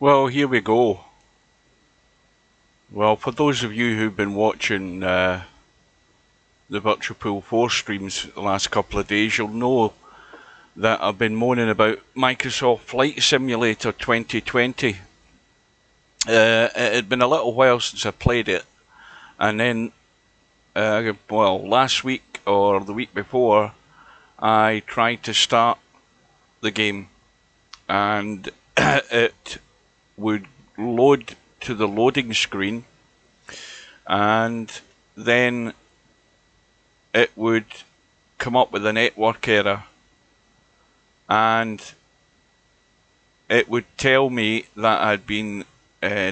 Well, here we go. Well, for those of you who've been watching the Virtual Pool 4 streams the last couple of days, you'll know that I've been moaning about Microsoft Flight Simulator 2020. It had been a little while since I played it, and then, last week or the week before, I tried to start the game, and it would load to the loading screen, and then it would come up with a network error, and it would tell me that I'd been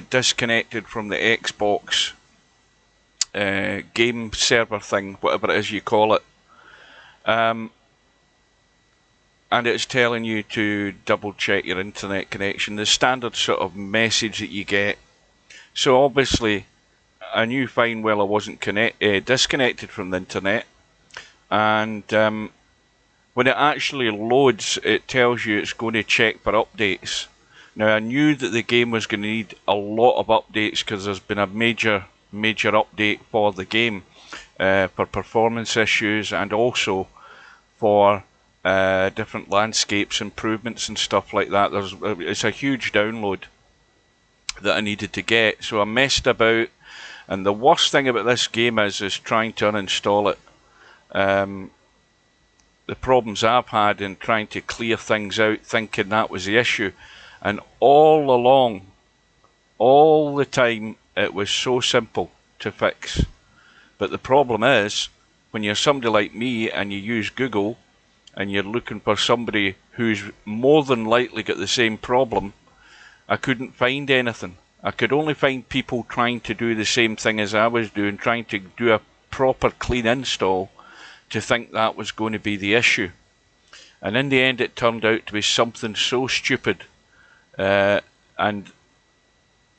disconnected from the Xbox game server thing, whatever it is you call it. And it's telling you to double check your internet connection, the standard sort of message that you get. So obviously I knew fine well I wasn't disconnected from the internet, and when it actually loads, it tells you it's going to check for updates. Now, I knew that the game was going to need a lot of updates because there's been a major update for the game for performance issues, and also for different landscapes improvements and stuff like that. It's a huge download that I needed to get, so I messed about, and the worst thing about this game is trying to uninstall it. The problems I've had in trying to clear things out, thinking that was the issue, and all along, all the time, it was so simple to fix. But the problem is, when you're somebody like me and you use Google, and you're looking for somebody who's more than likely got the same problem, I couldn't find anything. I could only find people trying to do the same thing as I was doing, trying to do a proper clean install, to think that was going to be the issue. And in the end, it turned out to be something so stupid, and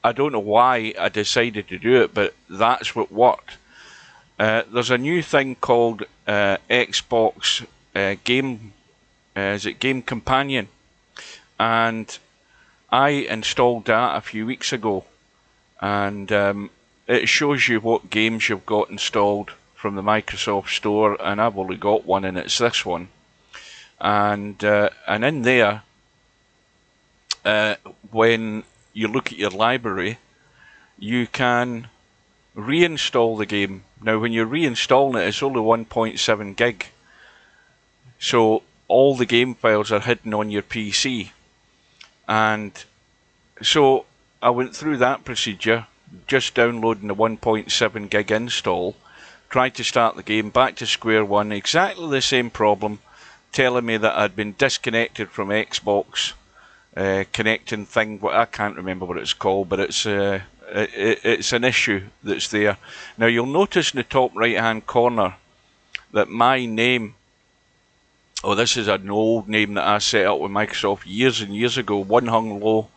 I don't know why I decided to do it, but that's what worked. There's a new thing called Xbox Game Game Companion, and I installed that a few weeks ago, and it shows you what games you've got installed from the Microsoft Store, and I've only got one, and it's this one. And in there, when you look at your library, you can reinstall the game. Now, when you're reinstalling it, it's only 1.7 gig, so all the game files are hidden on your PC. And so I went through that procedure, just downloading the 1.7 gig install, tried to start the game, back to square one, exactly the same problem, telling me that I'd been disconnected from Xbox connecting thing. I can't remember what it's called, but it's an issue that's there. Now, you'll notice in the top right hand corner that my name, this is an old name that I set up with Microsoft years and years ago, One Hung Low,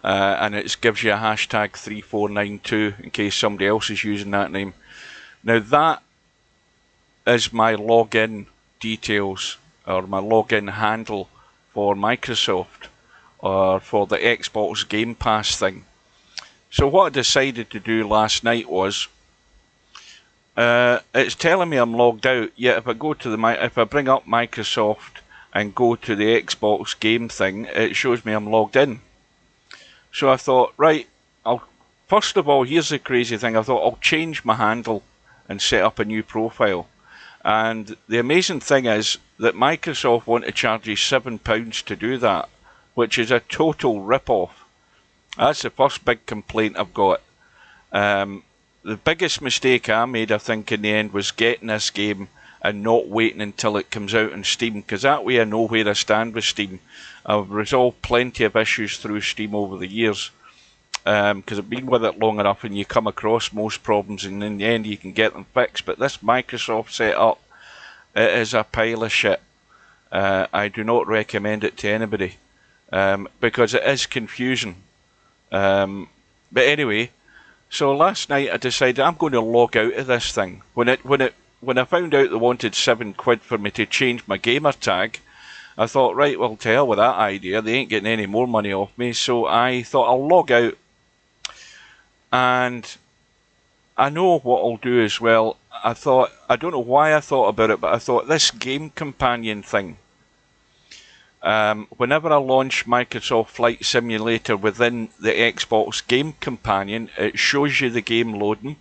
and it gives you a hashtag 3492 in case somebody else is using that name. Now, that is my login details, or my login handle for Microsoft, or for the Xbox Game Pass thing. So what I decided to do last night was, it's telling me I'm logged out, yet if I go to if I bring up Microsoft and go to the Xbox game thing, it shows me I'm logged in. So I thought, right, first of all, here's the crazy thing, I thought I'll change my handle and set up a new profile. And the amazing thing is that Microsoft want to charge you £7 to do that, which is a total rip-off. That's the first big complaint I've got. The biggest mistake I made, I think, in the end, was getting this game and not waiting until it comes out on Steam, because that way I know where I stand with Steam. I've resolved plenty of issues through Steam over the years, because I've been with it long enough, and you come across most problems, and in the end you can get them fixed. But this Microsoft setup, it is a pile of shit. I do not recommend it to anybody, because it is confusing. But anyway, so last night I decided I'm going to log out of this thing. When I found out they wanted £7 for me to change my gamer tag, I thought, right, well, to hell with that idea. They ain't getting any more money off me. So I thought I'll log out. And I know what I'll do as well. I don't know why I thought about it, but I thought this game companion thing. Whenever I launch Microsoft Flight Simulator within the Xbox Game Companion, it shows you the game loading.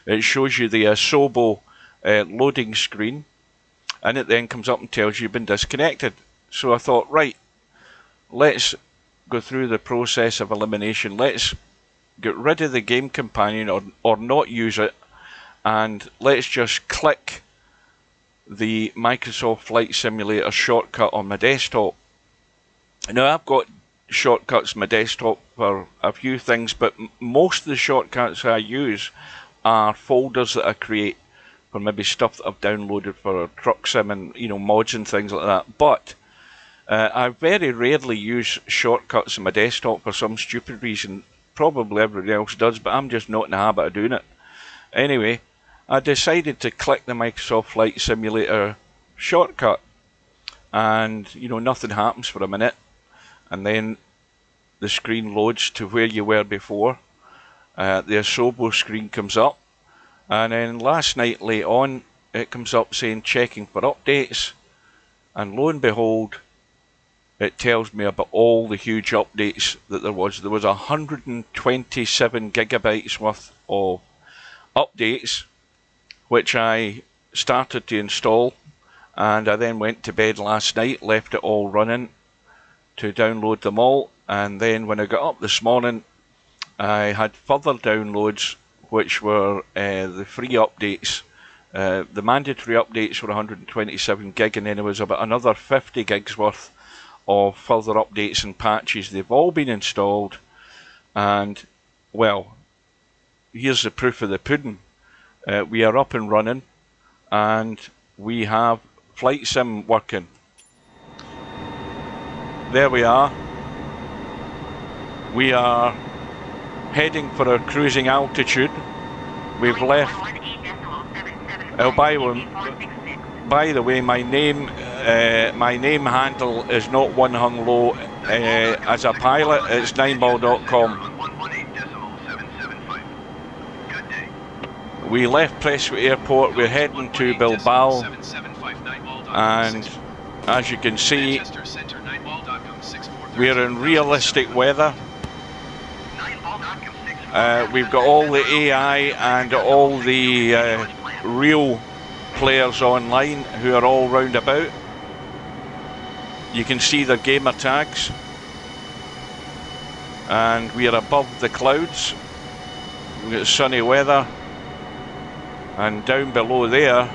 It shows you the Asobo loading screen. And it then comes up and tells you you've been disconnected. So I thought, right, let's go through the process of elimination. Let's get rid of the game companion or not use it, and let's just click the Microsoft Flight Simulator shortcut on my desktop. Now, I've got shortcuts on my desktop for a few things, but most of the shortcuts I use are folders that I create for maybe stuff that I've downloaded for Truck Sim and mods and things like that. But I very rarely use shortcuts on my desktop for some stupid reason. Probably everybody else does, but I'm just not in the habit of doing it. Anyway, I decided to click the Microsoft Flight Simulator shortcut, and nothing happens for a minute, and then the screen loads to where you were before. The Asobo screen comes up, and then last night late on it comes up saying checking for updates, and lo and behold, it tells me about all the huge updates that there was. There was 127 gigabytes worth of updates, which I started to install, and I then went to bed last night, left it all running to download them all, and then when I got up this morning, I had further downloads, which were the free updates. The mandatory updates were 127 gig, and then there was about another 50 gigs worth of further updates and patches. They've all been installed, and well, here's the proof of the pudding. We are up and running, and we have Flight Sim working. There we are. We are heading for our cruising altitude. We've left. Oh, by the way, my name handle is not One Hung Low. As a pilot, it's 9ball.com. We left Prestwick Airport. We're heading to Bilbao, and as you can see, we're in realistic weather. We've got all the AI and all the real players online who are all round about. You can see their gamer tags, and we are above the clouds. We've got sunny weather, and down below there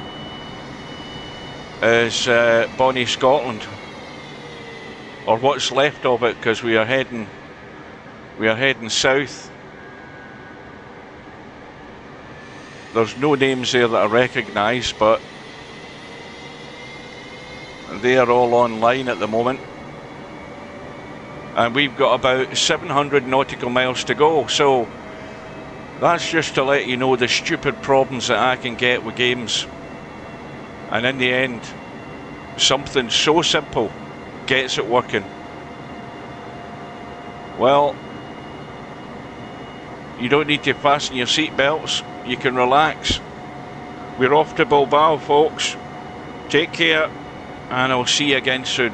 is Bonnie, Scotland, or what's left of it, because we are heading south. There's no names there that I recognise, but they are all online at the moment, and we've got about 700 nautical miles to go. So that's just to let you know the stupid problems that I can get with games, and in the end, something so simple gets it working. Well, you don't need to fasten your seatbelts. You can relax. We're off to Bilbao, folks. Take care, and I'll see you again soon.